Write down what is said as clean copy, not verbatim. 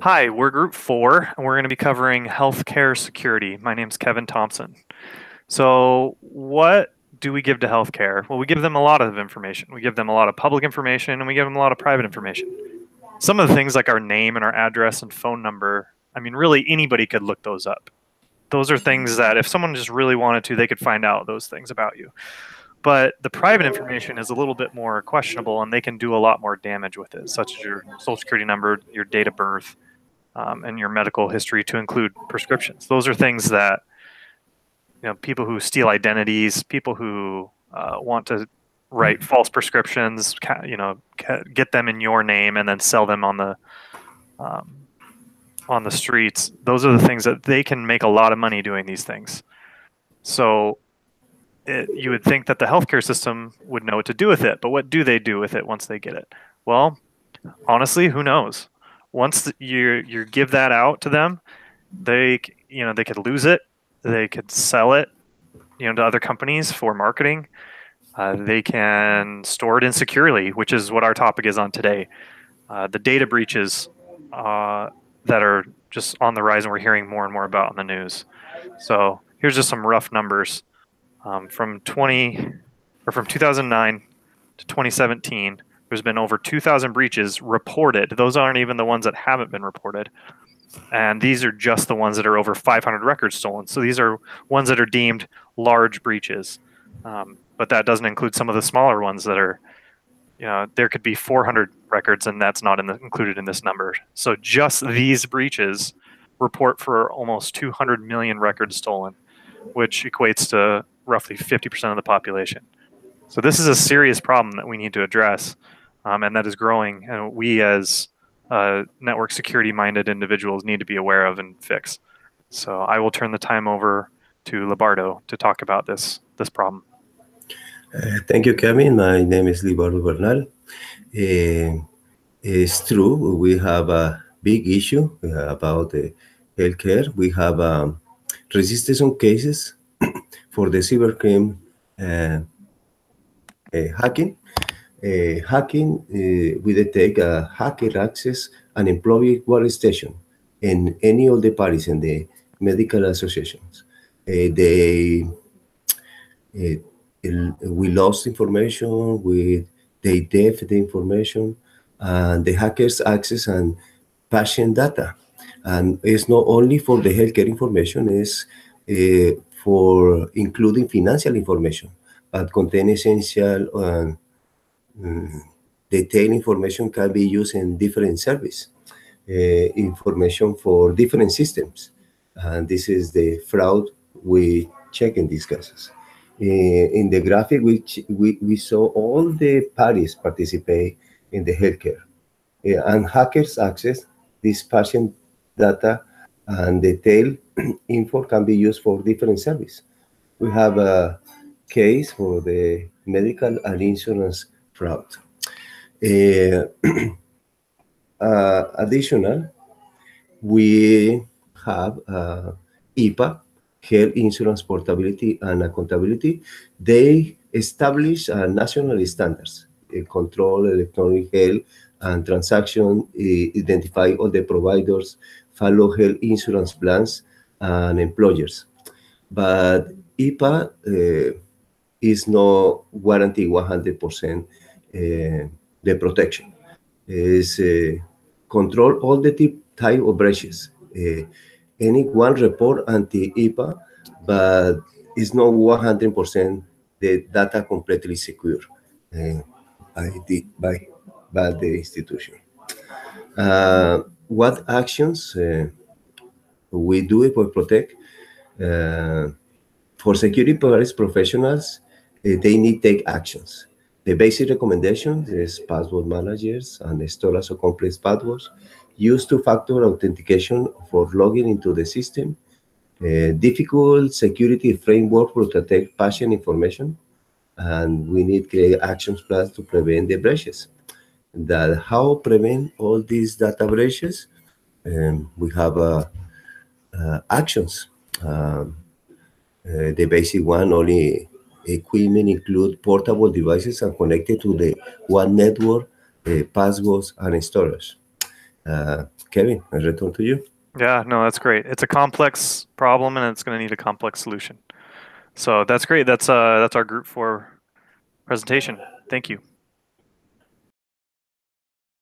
Hi, we're Group 4, and we're going to be covering healthcare security. My name's Kevin Thompson. So, what do we give to healthcare? Well, we give them a lot of information. We give them a lot of public information, and we give them a lot of private information. Some of the things like our name and our address and phone number, I mean, really anybody could look those up. Those are things that if someone just really wanted to, they could find out those things about you. But the private information is a little bit more questionable, and they can do a lot more damage with it, such as your social security number, your date of birth, and your medical history to include prescriptions. Those are things that people who steal identities, people who want to write false prescriptions, get them in your name and then sell them on the streets. Those are the things that they can make a lot of money doing these things. So you would think that the healthcare system would know what to do with it, but what do they do with it once they get it? Well, honestly, who knows? Once you give that out to them, they could lose it, they could sell it, to other companies for marketing. They can store it insecurely, which is what our topic is on today. The data breaches that are just on the rise, and we're hearing more and more about in the news. So here's just some rough numbers from 2009 to 2017. There's been over 2,000 breaches reported. Those aren't even the ones that haven't been reported. And these are just the ones that are over 500 records stolen. So these are ones that are deemed large breaches. But that doesn't include some of the smaller ones that are, there could be 400 records, and that's not included in this number. So just these breaches report for almost 200 million records stolen, which equates to roughly 50% of the population. So this is a serious problem that we need to address, and that is growing. And we as network security-minded individuals need to be aware of and fix. So I will turn the time over to Libardo to talk about this problem. Thank you, Kevin. My name is Libardo Bernal. It's true, we have a big issue about healthcare. We have resistance cases for the cybercrime hacking. We detect hacker access an employee workstation in any of the parties in the medical associations. We lost information, they def the information, and the hackers access and patient data. And it's not only for the healthcare information, it's for including financial information, but contain essential detailed information can be used in different service, information for different systems. And this is the fraud we check in these cases. In the graphic, we saw all the parties participate in the healthcare. And hackers access this patient data, and detailed info can be used for different service. We have a case for the medical and insurance fraud. Additional, we have HIPAA, Health Insurance Portability and Accountability. They establish national standards, control electronic health and transaction, identify all the providers, follow health insurance plans and employers. But HIPAA is not guarantee 100% the protection. Is control all the type of breaches. Any one report anti-HIPAA, but it's not 100% the data completely secure by the institution. What actions we do it for protect? For security professionals, they need to take actions. The basic recommendation is password managers and storage of complex passwords. Use two-factor authentication for logging into the system. Difficult security framework to protect patient information. And we need to create action plans to prevent the breaches. How prevent all these data breaches? We have actions. The basic one, only equipment include portable devices and connected to the one network, passwords and storage. Kevin, I return to you. Yeah, no, that's great. It's a complex problem and it's going to need a complex solution. So that's great. That's our group 4 presentation. Thank you.